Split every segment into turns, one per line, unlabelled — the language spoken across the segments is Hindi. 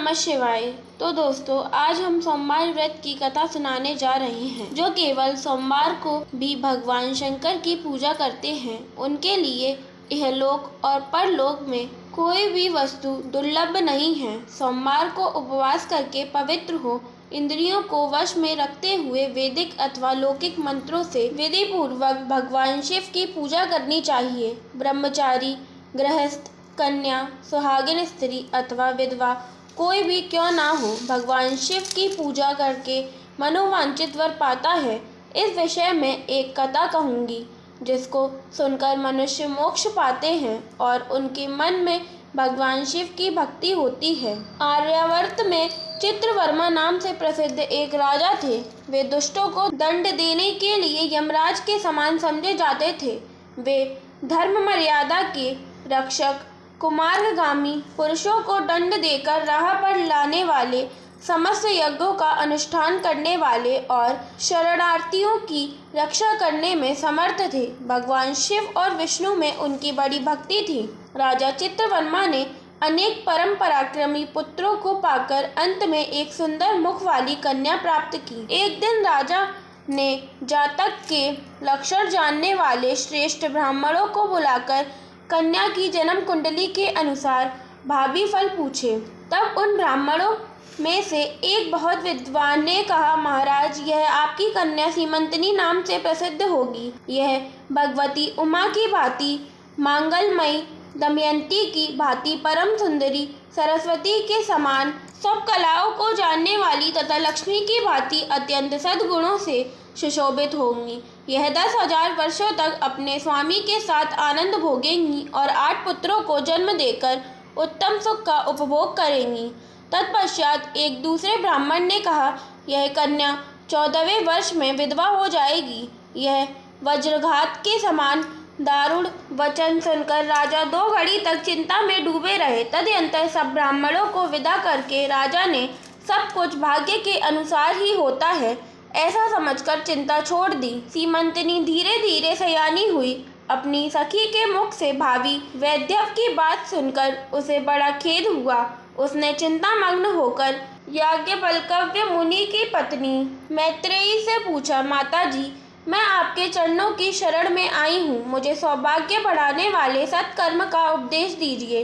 नमः शिवाय। तो दोस्तों, आज हम सोमवार व्रत की कथा सुनाने जा रहे हैं। जो केवल सोमवार को भी भगवान शंकर की पूजा करते हैं, उनके लिए इहलोक और परलोक में कोई भी वस्तु दुर्लभ नहीं है। सोमवार को उपवास करके पवित्र हो, इंद्रियों को वश में रखते हुए वैदिक अथवा लौकिक मंत्रों से विधि पूर्वक भगवान शिव की पूजा करनी चाहिए। ब्रह्मचारी, गृहस्थ, कन्या, सुहागिन स्त्री अथवा विधवा कोई भी क्यों ना हो, भगवान शिव की पूजा करके मनोवांछित वर पाता है। इस विषय में एक कथा कहूँगी, जिसको सुनकर मनुष्य मोक्ष पाते हैं और उनके मन में भगवान शिव की भक्ति होती है। आर्यावर्त में चित्रवर्मा नाम से प्रसिद्ध एक राजा थे। वे दुष्टों को दंड देने के लिए यमराज के समान समझे जाते थे। वे धर्म मर्यादा के रक्षक, कुमार्गामी पुरुषों को दंड देकर राह पर लाने वाले, समस्त यज्ञों का अनुष्ठान करने वाले और शरणार्थियों की रक्षा करने में समर्थ थे। भगवान शिव और विष्णु में उनकी बड़ी भक्ति थी। राजा चित्रवर्मा ने अनेक परम पराक्रमी पुत्रों को पाकर अंत में एक सुंदर मुख वाली कन्या प्राप्त की। एक दिन राजा ने जातक के लक्षण जानने वाले श्रेष्ठ ब्राह्मणों को बुलाकर कन्या की जन्म कुंडली के अनुसार भावी फल पूछे। तब उन ब्राह्मणों में से एक बहुत विद्वान ने कहा, महाराज, यह आपकी कन्या सीमंतनी नाम से प्रसिद्ध होगी। यह भगवती उमा की भांति, मांगलमयी दमयंती की भांति परम सुंदरी, सरस्वती के समान सब कलाओं को जानने वाली तथा लक्ष्मी की भांति अत्यंत सद्गुणों से सुशोभित होंगी। यह 10,000 वर्षों तक अपने स्वामी के साथ आनंद भोगेंगी और 8 पुत्रों को जन्म देकर उत्तम सुख का उपभोग करेंगी। तत्पश्चात एक दूसरे ब्राह्मण ने कहा, यह कन्या 14वें वर्ष में विधवा हो जाएगी। यह वज्रघात के समान दारुण वचन सुनकर राजा 2 घड़ी तक चिंता में डूबे रहे। तदनंतर सब ब्राह्मणों को विदा करके राजा ने सब कुछ भाग्य के अनुसार ही होता है ऐसा समझकर चिंता छोड़ दी। सीमंतनी धीरे धीरे सयानी हुई। अपनी सखी के मुख से भावी वैद्यव की बात सुनकर उसे बड़ा खेद हुआ। उसने चिंतामग्न होकर याज्ञवल्क्य मुनि की पत्नी मैत्रेयी से पूछा, माताजी, मैं आपके चरणों की शरण में आई हूँ। मुझे सौभाग्य बढ़ाने वाले सत्कर्म का उपदेश दीजिए।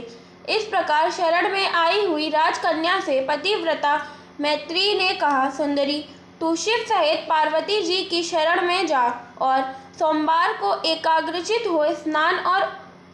इस प्रकार शरण में आई हुई राजकन्या से पतिव्रता मैत्रेयी ने कहा, सुंदरी, तू शिव सहित पार्वती जी की शरण में जा और सोमवार को एकाग्रचित हो स्नान और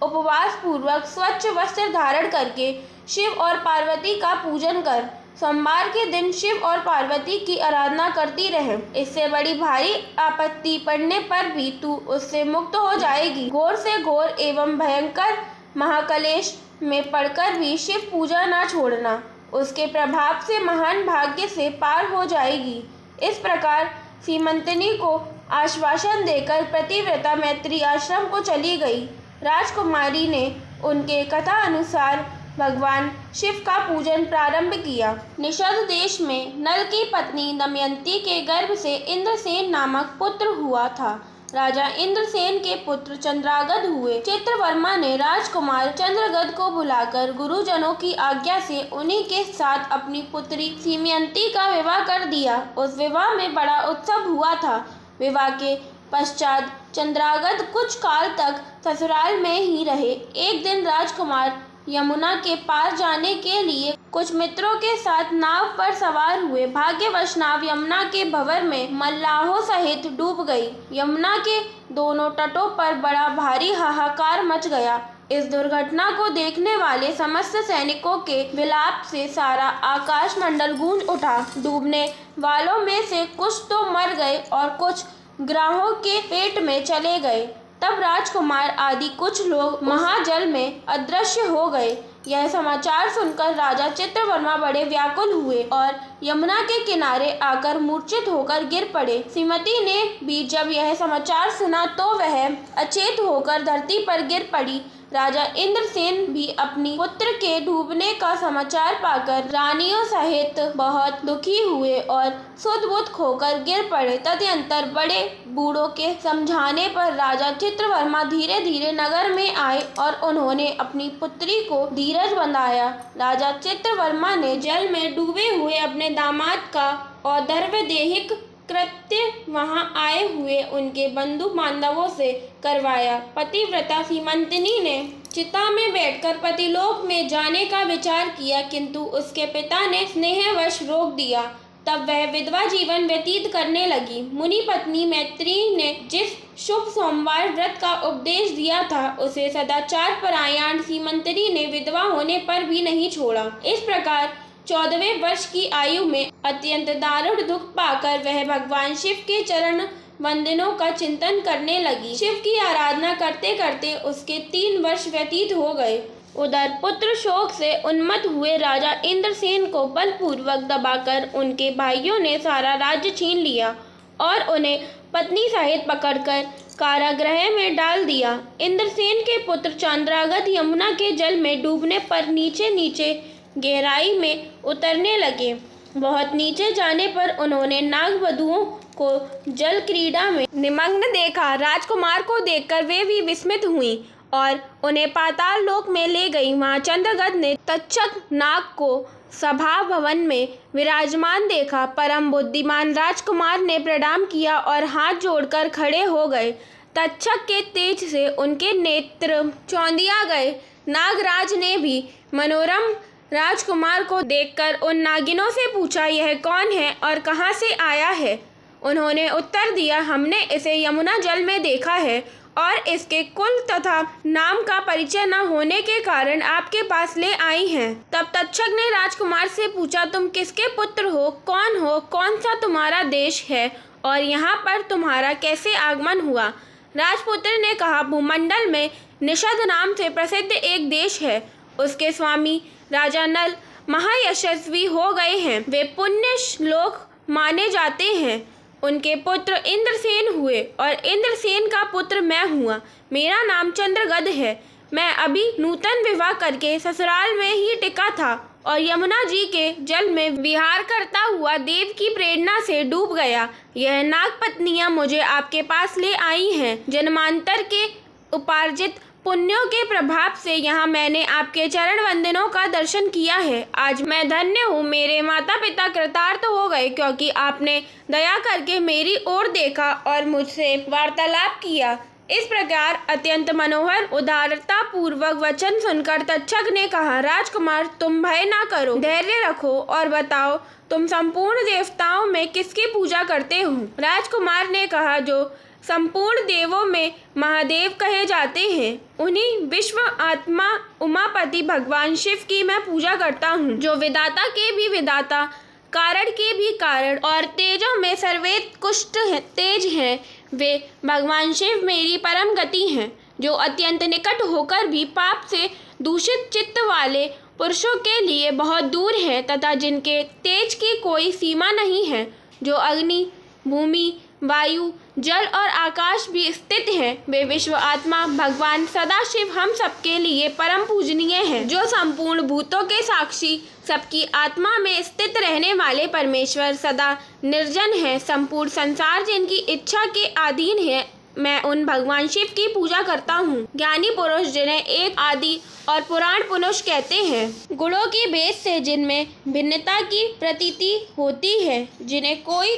उपवास पूर्वक स्वच्छ वस्त्र धारण करके शिव और पार्वती का पूजन कर। सोमवार के दिन शिव और पार्वती की आराधना करती रहे। इससे बड़ी भारी आपत्ति पड़ने पर भी तू उससे मुक्त हो जाएगी। घोर से घोर एवं भयंकर महाकलेश में पड़कर भी शिव पूजा न छोड़ना। उसके प्रभाव से महान भाग्य से पार हो जाएगी। इस प्रकार सीमंतनी को आश्वासन देकर पतिव्रता मैत्री आश्रम को चली गई। राजकुमारी ने उनके कथा अनुसार भगवान शिव का पूजन प्रारंभ किया। निषद देश में नल की पत्नी दमयंती के गर्भ से इंद्रसेन नामक पुत्र हुआ था। राजा इंद्रसेन के पुत्र चंद्रागद हुए। चित्रवर्मा ने राजकुमार चंद्रगद को बुलाकर गुरुजनों की आज्ञा से उन्हीं के साथ अपनी पुत्री सीमयंती का विवाह कर दिया। उस विवाह में बड़ा उत्सव हुआ था। विवाह के पश्चात चंद्रागद कुछ काल तक ससुराल में ही रहे। एक दिन राजकुमार यमुना के पार जाने के लिए कुछ मित्रों के साथ नाव पर सवार हुए। भाग्यवश नाव यमुना के भंवर में मल्लाहों सहित डूब गई। यमुना के दोनों तटों पर बड़ा भारी हाहाकार मच गया। इस दुर्घटना को देखने वाले समस्त सैनिकों के विलाप से सारा आकाश मंडल गूंज उठा। डूबने वालों में से कुछ तो मर गए और कुछ ग्राहों के पेट में चले गए। तब राजकुमार आदि कुछ लोग महाजल में अदृश्य हो गए। यह समाचार सुनकर राजा चित्रवर्मा बड़े व्याकुल हुए और यमुना के किनारे आकर मूर्छित होकर गिर पड़े। श्रीमती ने भी जब यह समाचार सुना तो वह अचेत होकर धरती पर गिर पड़ी। राजा इंद्रसेन भी अपनी पुत्र के डूबने का समाचार पाकर रानियों सहित बहुत दुखी हुए और सुध-बुध खोकर गिर पड़े। तदनंतर बड़े बूढ़ों के समझाने पर राजा चित्रवर्मा धीरे धीरे नगर में आए और उन्होंने अपनी पुत्री को धीरज बंधाया। राजा चित्रवर्मा ने जल में डूबे हुए अपने दामाद का औदर्वदेहिक कृत्य वहां आए हुए उनके बंधु बांधवों से करवाया। पतिव्रता सीमंतनी ने चिता में बैठकर पतिलोक में जाने का विचार किया, किंतु उसके पिता ने स्नेहवश रोक दिया। तब वह विधवा जीवन व्यतीत करने लगी। मुनि पत्नी मैत्री ने जिस शुभ सोमवार व्रत का उपदेश दिया था, उसे सदाचार परायण सीमंतनी ने विधवा होने पर भी नहीं छोड़ा। इस प्रकार 14वें वर्ष की आयु में अत्यंत दारुण दुख पाकर वह भगवान शिव के चरण वंदनों का चिंतन करने लगी। शिव की आराधना करते करते उसके 3 वर्ष व्यतीत हो गए। उधर पुत्र शोक से उन्मत्त हुए राजा इंद्रसेन को बलपूर्वक दबाकर उनके भाइयों ने सारा राज्य छीन लिया और उन्हें पत्नी सहित पकड़कर कारागृह में डाल दिया। इंद्रसेन के पुत्र चंद्रागत यमुना के जल में डूबने पर नीचे नीचे गहराई में उतरने लगे। बहुत नीचे जाने पर उन्होंने नागवधुओं को जल क्रीड़ा में निमग्न देखा। राजकुमार को देखकर वे भी विस्मित हुईं और उन्हें पाताल लोक में ले गई। वहां चंद्रगद ने तक्षक नाग को सभा भवन में विराजमान देखा। परम बुद्धिमान राजकुमार ने प्रणाम किया और हाथ जोड़कर खड़े हो गए। तक्षक के तेज से उनके नेत्र चौंधिया गए। नागराज ने भी मनोरम राजकुमार को देखकर उन नागिनों से पूछा, यह कौन है और कहाँ से आया है? उन्होंने उत्तर दिया, हमने इसे यमुना जल में देखा है और इसके कुल तथा नाम का परिचय न होने के कारण आपके पास ले आई हैं। तब तक्षक ने राजकुमार से पूछा, तुम किसके पुत्र हो, कौन सा तुम्हारा देश है और यहाँ पर तुम्हारा कैसे आगमन हुआ? राजपुत्र ने कहा, भूमंडल में निषद नाम से प्रसिद्ध एक देश है। उसके स्वामी राजा नल महायशस्वी हो गए हैं। वे पुण्य श्लोक माने जाते हैं। उनके पुत्र इंद्रसेन हुए और इंद्रसेन का पुत्र मैं हुआ। मेरा नाम चंद्रगद है। मैं अभी नूतन विवाह करके ससुराल में ही टिका था और यमुना जी के जल में विहार करता हुआ देव की प्रेरणा से डूब गया। यह नागपत्नियां मुझे आपके पास ले आई हैं। जन्मांतर के उपार्जित पुण्यों के प्रभाव से यहाँ मैंने आपके चरण वंदनों का दर्शन किया है। आज मैं धन्य हूँ। मेरे माता पिता कृतार्थ हो गए क्योंकि आपने दया करके मेरी ओर देखा और मुझसे वार्तालाप किया। इस प्रकार अत्यंत मनोहर उदारता पूर्वक वचन सुनकर तक्षक ने कहा, राजकुमार तुम भय ना करो, धैर्य रखो और बताओ तुम संपूर्ण देवताओं में किसकी पूजा करते हो? राजकुमार ने कहा, जो संपूर्ण देवों में महादेव कहे जाते हैं, उन्हीं विश्व आत्मा उमापति भगवान शिव की मैं पूजा करता हूँ, जो विधाता के भी विधाता, कारण के भी कारण और तेजों में सर्वोत्कृष्ट तेज हैं। वे भगवान शिव मेरी परम गति हैं, जो अत्यंत निकट होकर भी पाप से दूषित चित्त वाले पुरुषों के लिए बहुत दूर है तथा जिनके तेज की कोई सीमा नहीं है, जो अग्नि, भूमि, वायु, जल और आकाश भी स्थित है। वे विश्व आत्मा भगवान सदाशिव हम सबके लिए परम पूजनीय हैं, जो संपूर्ण भूतों के साक्षी, सबकी आत्मा में स्थित रहने वाले परमेश्वर सदा निर्जन है। संपूर्ण संसार जिनकी इच्छा के अधीन है, मैं उन भगवान शिव की पूजा करता हूँ। ज्ञानी पुरुष जिन्हें एक आदि और पुराण पुरुष कहते हैं, गुणों की भेद से जिनमें भिन्नता की प्रतीति होती है, जिन्हें कोई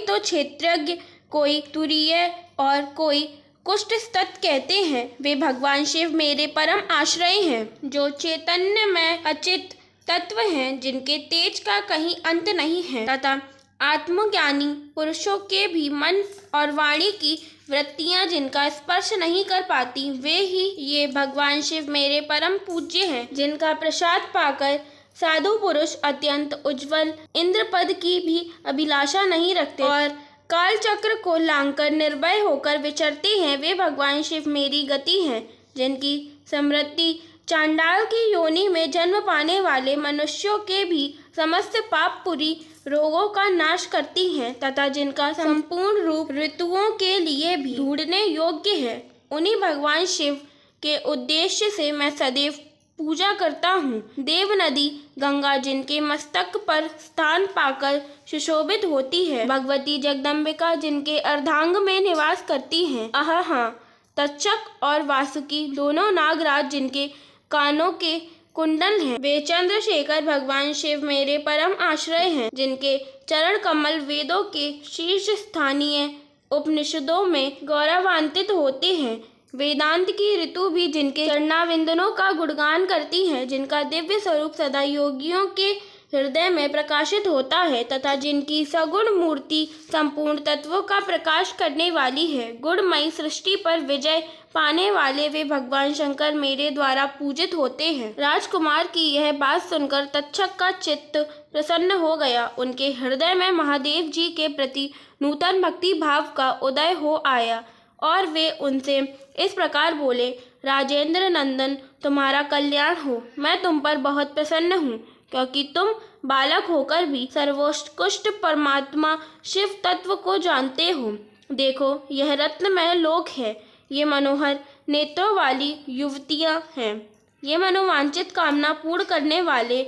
तो क्षेत्रज्ञ, कोई तुरीय और कोई कुष्ठस्थ कहते हैं, वे भगवान शिव मेरे परम आश्रय हैं, जो चैतन्य में अचित तत्व हैं, जिनके तेज का कहीं अंत नहीं है तथा आत्मज्ञानी पुरुषों के भी मन और वाणी की वृत्तियां जिनका स्पर्श नहीं कर पाती, वे ही ये भगवान शिव मेरे परम पूज्य हैं, जिनका प्रसाद पाकर साधु पुरुष अत्यंत उज्जवल इंद्रपद की भी अभिलाषा नहीं रखते और काल चक्र को लांघकर निर्भय होकर विचरते हैं। वे भगवान शिव मेरी गति हैं, जिनकी स्मृति चांडाल की योनि में जन्म पाने वाले मनुष्यों के भी समस्त पाप पूरी रोगों का नाश करती हैं तथा जिनका संपूर्ण रूप ऋतुओं के लिए भी ढूंढने योग्य है, उन्हीं भगवान शिव के उद्देश्य से मैं सदैव पूजा करता हूँ। देव नदी गंगा जिनके मस्तक पर स्थान पाकर सुशोभित होती है, भगवती जगदम्बिका जिनके अर्धांग में निवास करती हैं, हाँ, तक्षक और वासुकी दोनों नागराज जिनके कानों के कुंडल हैं, वे चंद्रशेखर भगवान शिव मेरे परम आश्रय हैं, जिनके चरण कमल वेदों के शीर्ष स्थानीय उपनिषदों में गौरवान्वित होते हैं। वेदांत की ऋतु भी जिनके चरणाविंदनों का गुणगान करती है, जिनका दिव्य स्वरूप सदा योगियों के हृदय में प्रकाशित होता है तथा जिनकी सगुण मूर्ति संपूर्ण तत्वों का प्रकाश करने वाली है। गुणमयी सृष्टि पर विजय पाने वाले वे भगवान शंकर मेरे द्वारा पूजित होते हैं। राजकुमार की यह बात सुनकर तक्षक का चित्त प्रसन्न हो गया। उनके हृदय में महादेव जी के प्रति नूतन भक्ति भाव का उदय हो आया और वे उनसे इस प्रकार बोले, राजेंद्र नंदन, तुम्हारा कल्याण हो। मैं तुम पर बहुत प्रसन्न हूँ, क्योंकि तुम बालक होकर भी सर्वोत्कृष्ट परमात्मा शिव तत्व को जानते हो। देखो, यह रत्नमय लोक है, ये मनोहर नेत्रों वाली युवतियाँ हैं, ये मनोवांछित कामना पूर्ण करने वाले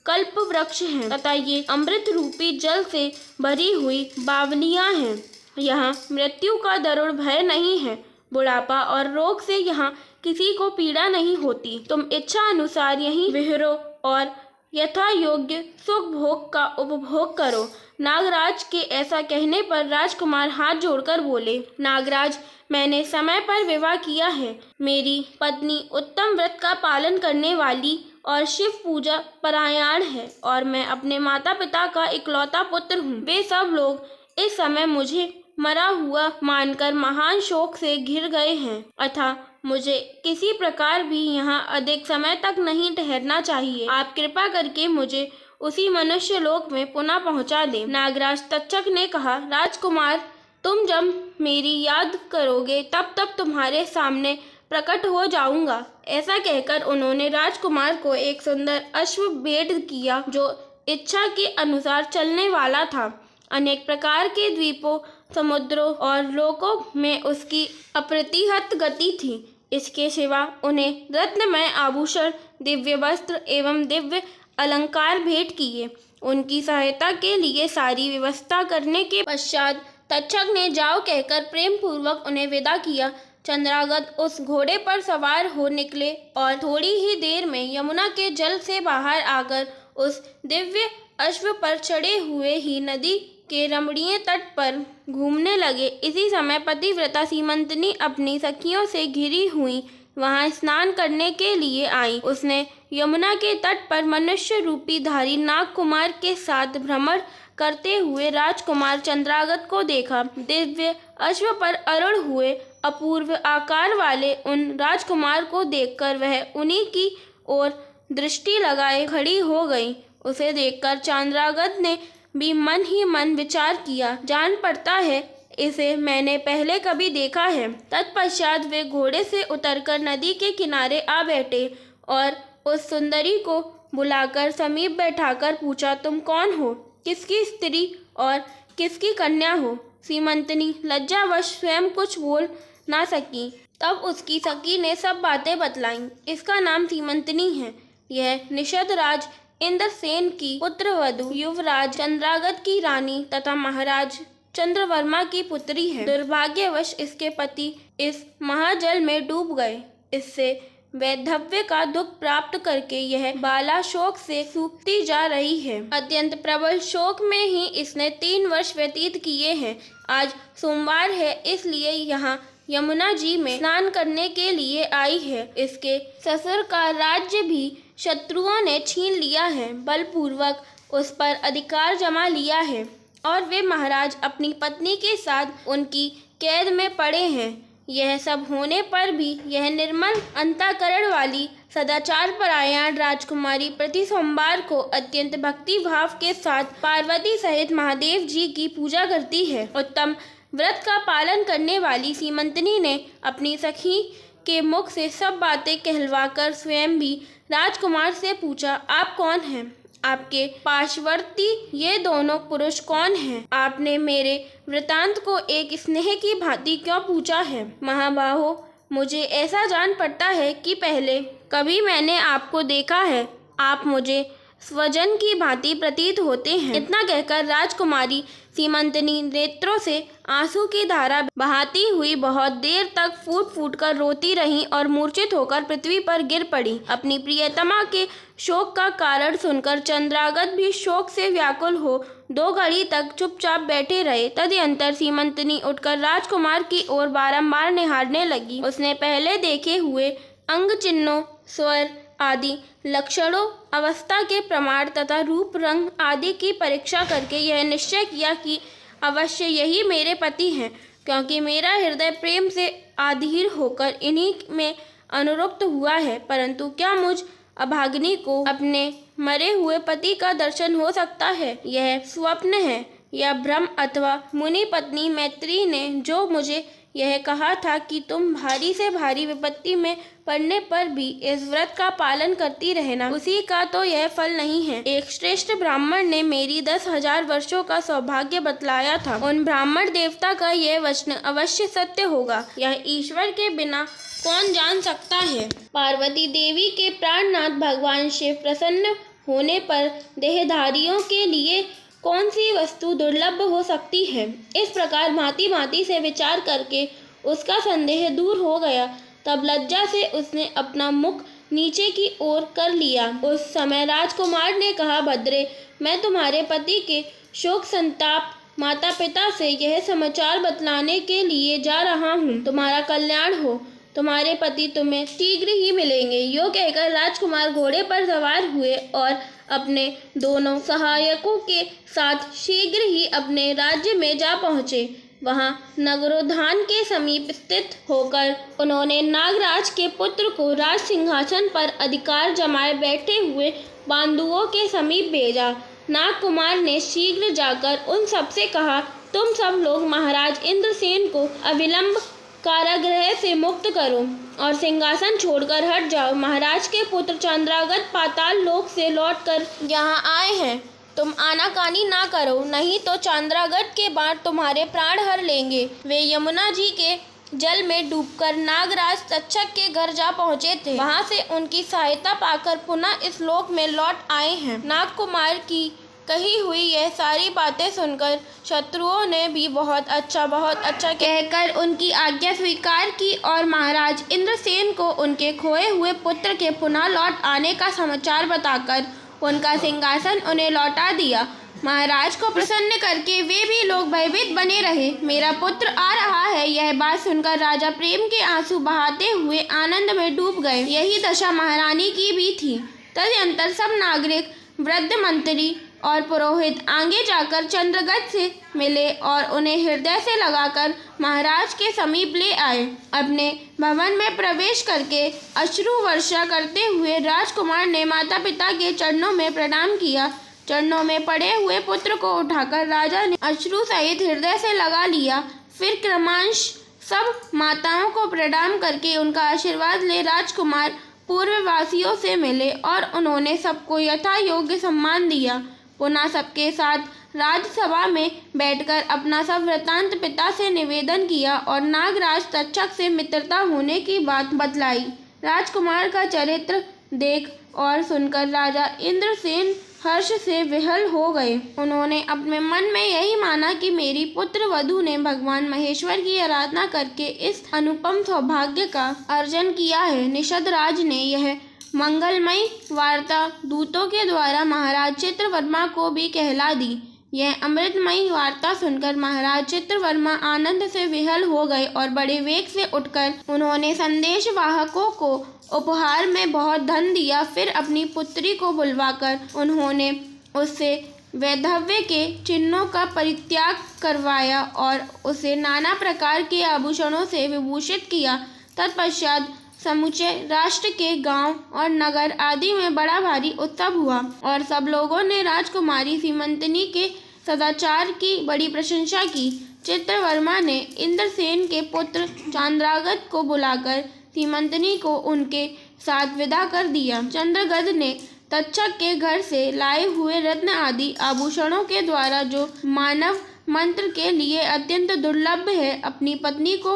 कल्प वृक्ष हैं तथा ये अमृत रूपी जल से भरी हुई बावलियाँ हैं। यहाँ मृत्यु का दारुण भय नहीं है, बुढ़ापा और रोग से यहाँ किसी को पीड़ा नहीं होती। तुम इच्छा अनुसार यहीं विहरो और यथा योग्य सुख भोग का उपभोग करो। नागराज के ऐसा कहने पर राजकुमार हाथ जोड़कर बोले, नागराज, मैंने समय पर विवाह किया है। मेरी पत्नी उत्तम व्रत का पालन करने वाली और शिव पूजा परायण है और मैं अपने माता पिता का इकलौता पुत्र हूँ। वे सब लोग इस समय मुझे मरा हुआ मानकर महान शोक से घिर गए हैं, अतः मुझे किसी प्रकार भी यहाँ अधिक समय तक नहीं ठहरना चाहिए। आप कृपा करके मुझे उसी मनुष्य लोक में पुनः पहुँचा दें। नागराज तक्षक ने कहा, राजकुमार, तुम जब मेरी याद करोगे तब तब तुम्हारे सामने प्रकट हो जाऊंगा। ऐसा कहकर उन्होंने राजकुमार को एक सुंदर अश्व भेंट किया, जो इच्छा के अनुसार चलने वाला था। अनेक प्रकार के द्वीपों, समुद्रों और लोकों में उसकी अप्रतिहत गति थी। इसके सिवा उन्हें रत्नमय आभूषण, दिव्य वस्त्र एवं दिव्य अलंकार भेंट किए। उनकी सहायता के लिए सारी व्यवस्था करने के पश्चात तक्षक ने जाओ कहकर प्रेम पूर्वक उन्हें विदा किया। चंद्रागत उस घोड़े पर सवार हो निकले और थोड़ी ही देर में यमुना के जल से बाहर आकर उस दिव्य अश्व पर चढ़े हुए ही नदी के रमणीय तट पर घूमने लगे। इसी समय पतिव्रता सीमंतनी अपनी सखियों से घिरी हुई वहां स्नान करने के लिए आई। उसने यमुना के तट पर मनुष्य रूपी धारी नाग कुमार के साथ भ्रमण करते हुए राजकुमार चंद्रागत को देखा। दिव्य अश्व पर आरूढ़ हुए अपूर्व आकार वाले उन राजकुमार को देखकर वह उन्हीं की ओर दृष्टि लगाए खड़ी हो गई। उसे देखकर चंद्रागत ने भी मन ही मन विचार किया, जान पड़ता है इसे मैंने पहले कभी देखा है। तत्पश्चात वे घोड़े से उतरकर नदी के किनारे आ बैठे और उस सुंदरी को बुलाकर समीप बैठाकर पूछा, तुम कौन हो, किसकी स्त्री और किसकी कन्या हो। सीमंतनी लज्जावश स्वयं कुछ बोल ना सकी। तब उसकी सखी ने सब बातें बतलाईं। इसका नाम सीमंतनी है। यह निषद राज इंद्रसेन की पुत्रवधू, युवराज चंद्रागत की रानी तथा महाराज चंद्रवर्मा की पुत्री है। दुर्भाग्यवश इसके पति इस महाजल में डूब गए। इससे वैधव्य का दुख प्राप्त करके यह बाला शोक से सूखती जा रही है। अत्यंत प्रबल शोक में ही इसने 3 वर्ष व्यतीत किए हैं। आज सोमवार है, इसलिए यहाँ यमुना जी में स्नान करने के लिए आई है। इसके ससुर का राज्य भी शत्रुओं ने छीन लिया है, बलपूर्वक उस पर अधिकार जमा लिया है और वे महाराज अपनी पत्नी के साथ उनकी कैद में पड़े हैं। यह सब होने पर भी यह निर्मल अंतःकरण वाली सदाचार परायण राजकुमारी प्रति सोमवार को अत्यंत भक्ति भाव के साथ पार्वती सहित महादेव जी की पूजा करती है। उत्तम व्रत का पालन करने वाली सीमंतनी ने अपनी सखी के मुख से सब बातें कहलवाकर स्वयं भी राजकुमार से पूछा, आप कौन हैं? आपके पार्श्ववर्ती ये दोनों पुरुष कौन हैं? आपने मेरे वृतांत को एक स्नेह की भांति क्यों पूछा है? महाबाहो, मुझे ऐसा जान पड़ता है कि पहले कभी मैंने आपको देखा है। आप मुझे स्वजन की भांति प्रतीत होते हैं। इतना कहकर राजकुमारी सीमंतनी नेत्रों से आंसू की धारा बहाती हुई बहुत देर तक फूट फूट कर रोती रही और मूर्छित होकर पृथ्वी पर गिर पड़ी। अपनी प्रियतमा के शोक का कारण सुनकर चंद्रागत भी शोक से व्याकुल हो 2 घड़ी तक चुपचाप बैठे रहे। तदनंतर सीमंतनी उठकर राजकुमार की ओर बारंबार निहारने लगी। उसने पहले देखे हुए अंग चिन्हों, स्वर आदि लक्षणों, अवस्था के प्रमाण तथा रूप रंग आदि की परीक्षा करके यह निश्चय किया कि अवश्य यही मेरे पति हैं, क्योंकि मेरा हृदय प्रेम से आधीर होकर इन्हीं में अनुरक्त हुआ है। परंतु क्या मुझ अभागिनी को अपने मरे हुए पति का दर्शन हो सकता है? यह स्वप्न है या भ्रम? अथवा मुनि पत्नी मैत्री ने जो मुझे यह कहा था कि तुम भारी से भारी विपत्ति में पड़ने पर भी इस व्रत का पालन करती रहना, उसी का तो यह फल नहीं है। एक श्रेष्ठ ब्राह्मण ने मेरी 10,000 वर्षों का सौभाग्य बतलाया था। उन ब्राह्मण देवता का यह वचन अवश्य सत्य होगा। यह ईश्वर के बिना कौन जान सकता है? पार्वती देवी के प्राणनाथ भगवान शिव प्रसन्न होने पर देहधारियों के लिए कौन सी वस्तु दुर्लभ हो सकती है? इस प्रकार भांति भांति से विचार करके उसका संदेह दूर हो गया। तब लज्जा से उसने अपना मुख नीचे की ओर कर लिया। उस समय राजकुमार ने कहा, भद्रे, मैं तुम्हारे पति के शोक संताप माता पिता से यह समाचार बतलाने के लिए जा रहा हूँ। तुम्हारा कल्याण हो, तुम्हारे पति तुम्हें शीघ्र ही मिलेंगे। यो कहकर राजकुमार घोड़े पर सवार हुए और अपने दोनों सहायकों के साथ शीघ्र ही अपने राज्य में जा पहुँचे। वहाँ नगरोद्यान के समीप स्थित होकर उन्होंने नागराज के पुत्र को राज सिंहासन पर अधिकार जमाए बैठे हुए बांधुओं के समीप भेजा। नागकुमार ने शीघ्र जाकर उन सबसे कहा, तुम सब लोग महाराज इंद्रसेन को अविलंब कारागृह से मुक्त करो और सिंहासन छोड़कर हट जाओ। महाराज के पुत्र चंद्रागत पाताल लोक से लौटकर यहाँ आए हैं। तुम आनाकानी ना करो, नहीं तो चंद्रागत के बाण तुम्हारे प्राण हर लेंगे। वे यमुना जी के जल में डूबकर नागराज तक्षक के घर जा पहुँचे थे। वहाँ से उनकी सहायता पाकर पुनः इस लोक में लौट आए हैं। नागकुमार की कही हुई यह सारी बातें सुनकर शत्रुओं ने भी बहुत अच्छा कहकर उनकी आज्ञा स्वीकार की और महाराज इंद्रसेन को उनके खोए हुए पुत्र के पुनः लौट आने का समाचार बताकर उनका सिंहासन उन्हें लौटा दिया। महाराज को प्रसन्न करके वे भी लोग भयभीत बने रहे। मेरा पुत्र आ रहा है, यह बात सुनकर राजा प्रेम के आंसू बहाते हुए आनंद में डूब गए। यही दशा महारानी की भी थी। तदनंतर सब नागरिक, वृद्ध मंत्री और पुरोहित आगे जाकर चंद्रगत से मिले और उन्हें हृदय से लगाकर महाराज के समीप ले आए। अपने भवन में प्रवेश करके अश्रु वर्षा करते हुए राजकुमार ने माता पिता के चरणों में प्रणाम किया। चरणों में पड़े हुए पुत्र को उठाकर राजा ने अश्रु सहित हृदय से लगा लिया। फिर क्रमश सब माताओं को प्रणाम करके उनका आशीर्वाद ले राजकुमार पूर्ववासियों से मिले और उन्होंने सबको यथा योग्य सम्मान दिया। पुनः सबके साथ राजसभा में बैठकर अपना सब वृतांत पिता से निवेदन किया और नागराज तक्षक से मित्रता होने की बात बतलाई। राजकुमार का चरित्र देख और सुनकर राजा इंद्रसेन हर्ष से विह्वल हो गए। उन्होंने अपने मन में यही माना कि मेरी पुत्र वधू ने भगवान महेश्वर की आराधना करके इस अनुपम सौभाग्य का अर्जन किया है। निषद राज ने यह मंगलमयी वार्ता दूतों के द्वारा महाराज चित्रवर्मा को भी कहला दी। यह अमृतमयी वार्ता सुनकर महाराज चित्रवर्मा आनंद से विह्वल हो गए और बड़े वेग से उठकर उन्होंने संदेश वाहकों को उपहार में बहुत धन दिया। फिर अपनी पुत्री को बुलवाकर उन्होंने उससे वैधव्य के चिन्हों का परित्याग करवाया और उसे नाना प्रकार के आभूषणों से विभूषित किया। तत्पश्चात समूचे राष्ट्र के गांव और नगर आदि में बड़ा भारी उत्सव हुआ और सब लोगों ने राजकुमारी सीमंतनी के सदाचार की बड़ी प्रशंसा की। चित्रवर्मा ने इंद्रसेन के पुत्र चंद्रागत को बुलाकर सीमंतनी को उनके साथ विदा कर दिया। चंद्रगद ने तक्षक के घर से लाए हुए रत्न आदि आभूषणों के द्वारा, जो मानव मंत्र के लिए अत्यंत दुर्लभ है, अपनी पत्नी को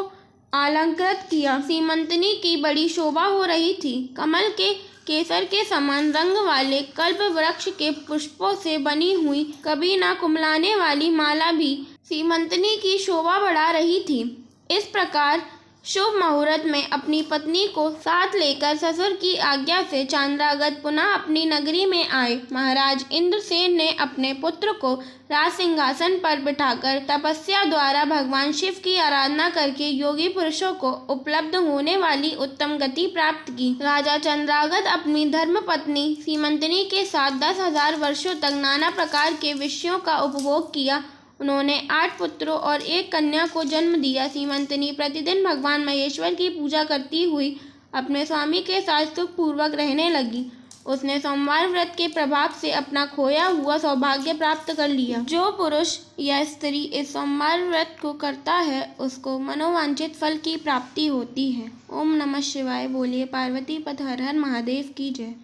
अलंकृत किया। सीमंतनी की बड़ी शोभा हो रही थी। कमल के केसर के समान रंग वाले कल्प वृक्ष के पुष्पों से बनी हुई कभी न कुम्हलाने वाली माला भी सीमंतनी की शोभा बढ़ा रही थी। इस प्रकार शुभ मुहूर्त में अपनी पत्नी को साथ लेकर ससुर की आज्ञा से चंद्रागत पुनः अपनी नगरी में आए। महाराज इंद्रसेन ने अपने पुत्र को राज सिंहासन पर बिठाकर तपस्या द्वारा भगवान शिव की आराधना करके योगी पुरुषों को उपलब्ध होने वाली उत्तम गति प्राप्त की। राजा चंद्रागत अपनी धर्मपत्नी सीमंतनी के साथ 10,000 वर्षों तक नाना प्रकार के विषयों का उपभोग किया। उन्होंने 8 पुत्रों और 1 कन्या को जन्म दिया। सीमंतनी प्रतिदिन भगवान महेश्वर की पूजा करती हुई अपने स्वामी के साथ सुखपूर्वक रहने लगी। उसने सोमवार व्रत के प्रभाव से अपना खोया हुआ सौभाग्य प्राप्त कर लिया। जो पुरुष या स्त्री इस सोमवार व्रत को करता है, उसको मनोवांछित फल की प्राप्ति होती है। ओम नमः शिवाय। बोलिए पार्वती पथ हर हर महादेव की जय।